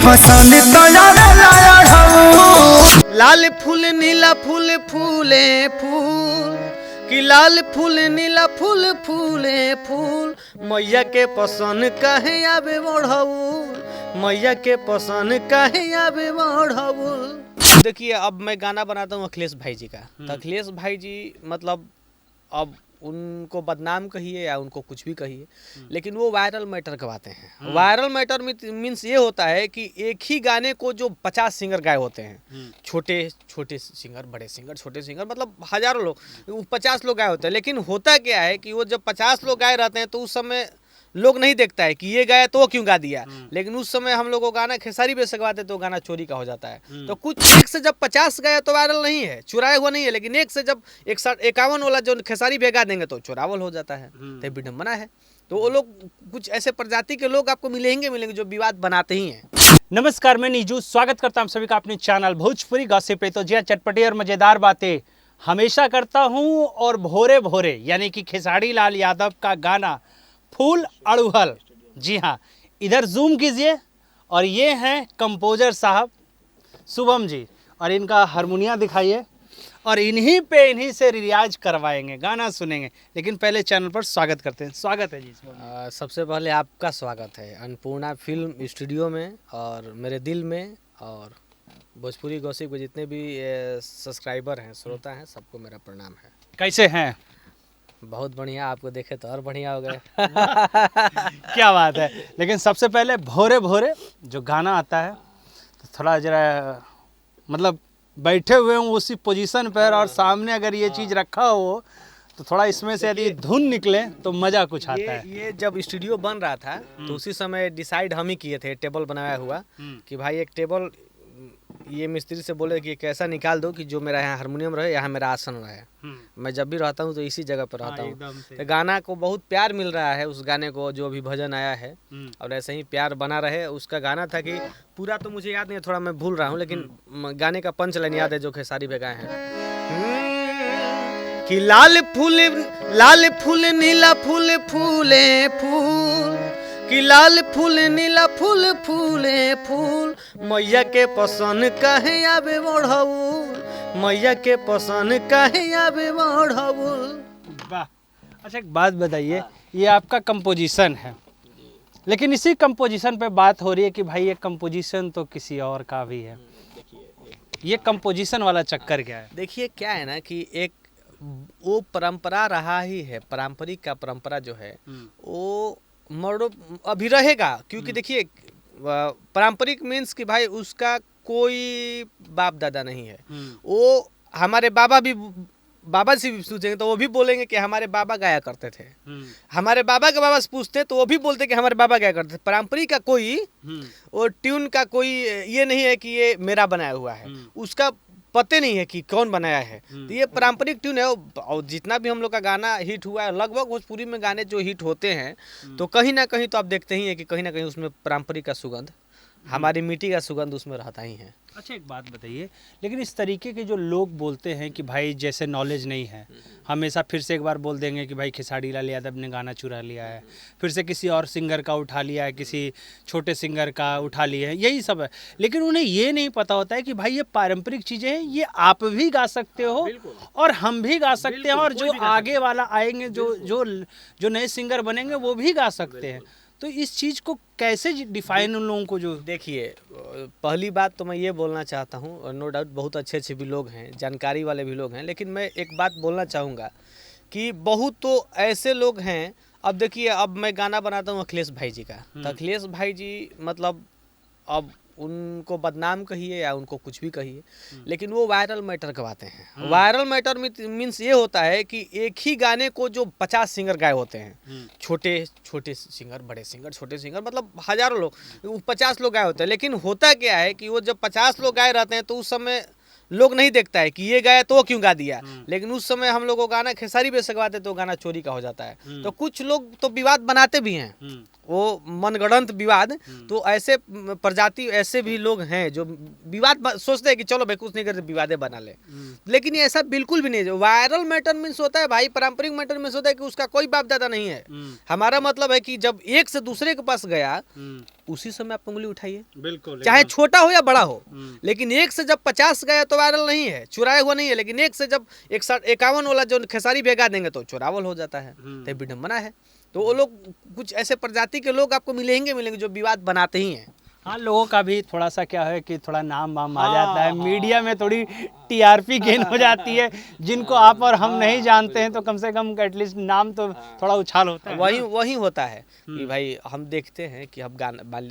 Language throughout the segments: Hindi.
पसंद तो लाया लाल फूल नीला फूल फूले फूल कि लाल फूल नीला फूल फूले फूल मैया के पसंद काहे आवे बढ़ाऊल मैया के पसंद काहे आवे बढ़ाऊल। देखिए अब मैं गाना बनाता हूँ अखिलेश भाई जी का, तो अखिलेश भाई जी मतलब अब उनको बदनाम कहिए या उनको कुछ भी कहिए, लेकिन वो वायरल मैटर गवाते हैं। वायरल मैटर मीन्स ये होता है कि एक ही गाने को जो 50 सिंगर गाए होते हैं, छोटे छोटे सिंगर, बड़े सिंगर, छोटे सिंगर, मतलब हजारों लोग, 50 लोग गाए होते हैं। लेकिन होता क्या है कि वो जब 50 लोग गाए रहते हैं तो उस समय लोग नहीं देखता है कि ये गाया तो वो क्यों गा दिया। लेकिन उस समय हम लोग को गाना खेसारी पे से गवाते तो गाना चोरी का हो जाता है। तो कुछ एक से जब 50 गया तो वायरल नहीं है, चुराया हुआ नहीं है, लेकिन एक से जब 51 वाला जो खेसारी पे गा देंगे तो चुरावल हो जाता है, तो विडम्बना है। तो वो लोग कुछ ऐसे प्रजाति के लोग आपको मिलेंगे जो विवाद बनाते ही हैं। नमस्कार, मैं नीजू स्वागत करता हूं सभी का अपने चैनल भोजपुरी गॉसिप पे। तो जी चटपटी और मज़ेदार बातें हमेशा करता हूं, और भोरे भोरे यानी कि खेसारी लाल यादव का गाना फूल अड़ुहल, जी हाँ, इधर जूम कीजिए, और ये हैं कंपोजर साहब शुभम जी, और इनका हारमोनिया दिखाइए, और इन्हीं से रियाज करवाएंगे, गाना सुनेंगे। लेकिन पहले चैनल पर स्वागत करते हैं। स्वागत है जी। सबसे पहले आपका स्वागत है अन्नपूर्णा फिल्म स्टूडियो में और मेरे दिल में, और भोजपुरी गॉसिप के जितने भी सब्सक्राइबर हैं, श्रोता हैं, सबको मेरा प्रणाम है। कैसे हैं? बहुत बढ़िया, आपको देखे तो और बढ़िया हो गए। क्या बात है। लेकिन सबसे पहले भोरे भोरे जो गाना आता है तो थोड़ा जरा मतलब बैठे हुए हूँ उसी पोजीशन पर, और सामने अगर ये चीज़ रखा हो तो थोड़ा इसमें से यदि धुन निकले तो मज़ा कुछ आता है। ये जब स्टूडियो बन रहा था तो उसी समय डिसाइड हम ही किए थे, टेबल बनाया हुआ कि भाई एक टेबल, ये मिस्त्री से बोले कि कैसा निकाल दो कि जो मेरा यहाँ हारमोनियम रहे, यहाँ मेरा आसन रहे। मैं जब भी रहता हूँ तो इसी जगह पर रहता हूँ। तो गाना को बहुत प्यार मिल रहा है, उस गाने को जो अभी भजन आया है, और ऐसे ही प्यार बना रहे। उसका गाना था कि पूरा तो मुझे याद नहीं है, थोड़ा मैं भूल रहा हूँ, लेकिन गाने का पंच लाइन याद है जो खेसारी पे गाए हैं कि लाल फूल नीला फूल फूले फूल कि लाल फूल नीला फूल फूले फूल मैया के पसंद काहे आवे बढ़ाऊल मैया के पसंद काहे आवे बढ़ाऊल। वाह। अच्छा एक बात बताइए, ये आपका कंपोजिशन है, लेकिन इसी कंपोजिशन पे बात हो रही है कि भाई ये कंपोजिशन तो किसी और का भी है। ये कंपोजिशन वाला चक्कर क्या है? देखिए क्या है ना कि एक वो परंपरा रहा ही है, पारंपरिक का परंपरा जो है वो मर्डो अभी रहेगा, क्योंकि देखिए पारंपरिक मीन्स कि भाई उसका कोई बाप दादा नहीं है। वो हमारे बाबा से भी पूछेंगे तो वो भी बोलेंगे कि हमारे बाबा गाया करते थे। हमारे बाबा के बाबा से पूछते तो वो भी बोलते कि हमारे बाबा गाया करते थे। पारंपरिक का कोई और ट्यून का कोई ये नहीं है कि ये मेरा बनाया हुआ है, उसका पते नहीं है कि कौन बनाया है। तो ये पारंपरिक ट्यून है, और जितना भी हम लोग का गाना हिट हुआ है, लगभग भोजपुरी में गाने जो हिट होते हैं तो कहीं ना कहीं तो आप देखते ही हैं कि कहीं ना कहीं उसमें पारंपरिक का सुगंध, हमारी मिट्टी का सुगंध उसमें रहता ही है। अच्छा एक बात बताइए, लेकिन इस तरीके के जो लोग बोलते हैं कि भाई जैसे नॉलेज नहीं है, हमेशा फिर से एक बार बोल देंगे कि भाई खेसारी लाल यादव ने गाना चुरा लिया है, फिर से किसी और सिंगर का उठा लिया है, किसी छोटे सिंगर का उठा लिया है, यही सब है। लेकिन उन्हें ये नहीं पता होता है कि भाई ये पारंपरिक चीज़ें हैं, ये आप भी गा सकते हो और हम भी गा सकते हैं, और जो आगे वाला आएंगे, जो नए सिंगर बनेंगे वो भी गा सकते हैं। तो इस चीज़ को कैसे डिफाइन उन लोगों को? जो देखिए, पहली बात तो मैं ये बोलना चाहता हूँ, और नो डाउट बहुत अच्छे अच्छे भी लोग हैं, जानकारी वाले भी लोग हैं, लेकिन मैं एक बात बोलना चाहूँगा कि बहुत तो ऐसे लोग हैं। अब देखिए अब मैं गाना बनाता हूँ अखिलेश भाई जी का, तो अखिलेश भाई जी मतलब अब उनको बदनाम कहिए या उनको कुछ भी कहिए, लेकिन वो वायरल मैटर गवाते हैं। वायरल मैटर मीन्स ये होता है कि एक ही गाने को जो 50 सिंगर गाए होते हैं, छोटे छोटे सिंगर, बड़े सिंगर, छोटे सिंगर, मतलब हजारों लोग, 50 लोग गाए होते हैं। लेकिन होता क्या है कि वो जब 50 लोग गाए रहते हैं तो उस समय लोग नहीं देखता है कि ये गाया तो वो क्यों गा दिया। लेकिन उस समय हम लोग को गाना खेसारी पे से गवाते तो गाना चोरी का हो जाता है। तो कुछ लोग तो विवाद बनाते भी हैं, वो मनगढ़ंत विवाद। तो ऐसे प्रजाति ऐसे भी लोग हैं जो विवाद सोचते हैं कि चलो भाई कुछ नहीं करते, विवादे बना ले। लेकिन ये ऐसा बिल्कुल भी नहीं है। वायरल मैटर मीन्स होता है भाई, पारंपरिक मैटर मीन्स होता है कि उसका कोई बाप दादा नहीं है। हमारा मतलब है कि जब एक से दूसरे के पास गया उसी समय आप उंगली उठाइए, बिल्कुल, चाहे छोटा हो या बड़ा हो। लेकिन एक से जब 50 गया तो वायरल नहीं है, चुराया हुआ नहीं है। लेकिन एक से जब 51 वाला जो खेसारी भेगा देंगे तो चुरावल हो जाता है, तो विडम्बना है। तो वो लोग कुछ ऐसे प्रजाति के लोग आपको मिलेंगे जो विवाद बनाते ही हैं। हाँ, लोगों का भी थोड़ा सा क्या है कि थोड़ा नाम वाम आ जाता है, मीडिया में थोड़ी टीआरपी गेन हो जाती है। जिनको आप और हम नहीं जानते हैं तो कम से कम एटलीस्ट नाम तो थोड़ा उछाल होता है। वही होता है कि भाई हम देखते हैं कि अब गाना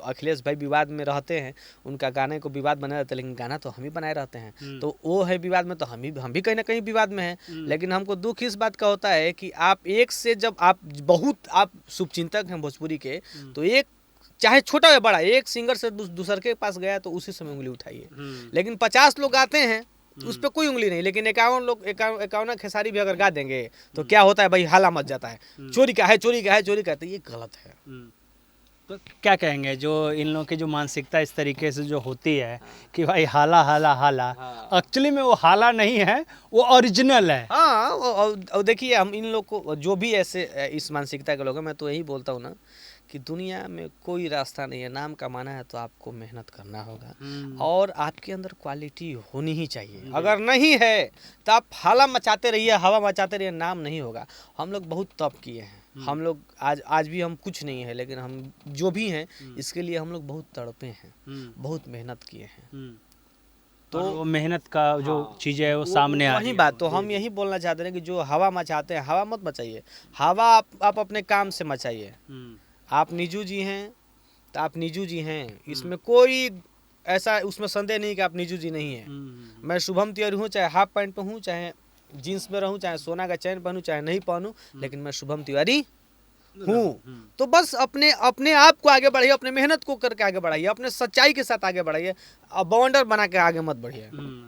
अखिलेश भाई विवाद में रहते हैं, उनका गाने को विवाद बना रहता है, लेकिन गाना तो हम ही बनाए रहते हैं। तो वो है विवाद में, तो हम भी कहीं ना कहीं विवाद में है। लेकिन हमको दुख इस बात का होता है कि आप एक से जब आप शुभचिंतक हैं भोजपुरी के, तो एक चाहे छोटा या बड़ा एक सिंगर से दूसर के पास गया तो उसी समय उंगली उठाइए। लेकिन 50 लोग गाते हैं उस पर कोई उंगली नहीं, लेकिन 51 खेसारी भी अगर गा देंगे तो क्या होता है भाई, हाला मच जाता है, चोरी का है, चोरी का है, चोरी का है। तो ये गलत है। तो क्या कहेंगे जो इन लोगों की जो मानसिकता इस तरीके से जो होती है कि भाई हाला हाला हाला, एक्चुअली में वो हाला नहीं है, वो ओरिजिनल है। हाँ, और देखिए हम इन लोग को जो भी ऐसे इस मानसिकता के लोग हैं, मैं तो यही बोलता हूँ ना कि दुनिया में कोई रास्ता नहीं है। नाम कमाना है तो आपको मेहनत करना होगा और आपके अंदर क्वालिटी होनी ही चाहिए। अगर नहीं है तो आप हाला मचाते रहिए, हवा मचाते रहिए, नाम नहीं होगा। हम लोग बहुत तप किए हैं, हम लोग आज भी हम कुछ नहीं है, लेकिन हम जो भी हैं इसके लिए हम लोग बहुत तड़पे हैं, बहुत मेहनत किए हैं। तो वो मेहनत का जो चीज़ें है वो सामने आ रही वही है। बात तो हम यही बोलना चाहते हैं कि जो हवा मचाते हैं, हवा मत मचाइए, हवा आप अपने काम से मचाइए। आप नीजू जी हैं तो आप नीजू जी हैं, इसमें कोई ऐसा उसमें संदेह नहीं कि आप नीजू जी नहीं हैं। मैं शुभम तिवारी हूँ, चाहे हाफ पैंट पे हूँ, चाहे जीन्स में रहूँ, चाहे सोना का चैन पहनूँ, चाहे नहीं पहनूँ, लेकिन मैं शुभम तिवारी हूँ। तो बस अपने आप को आगे बढ़ाइए, अपने मेहनत को करके आगे बढ़ाइए, अपने सच्चाई के साथ आगे बढ़ाइए, बवंडर बना के आगे मत बढ़िए।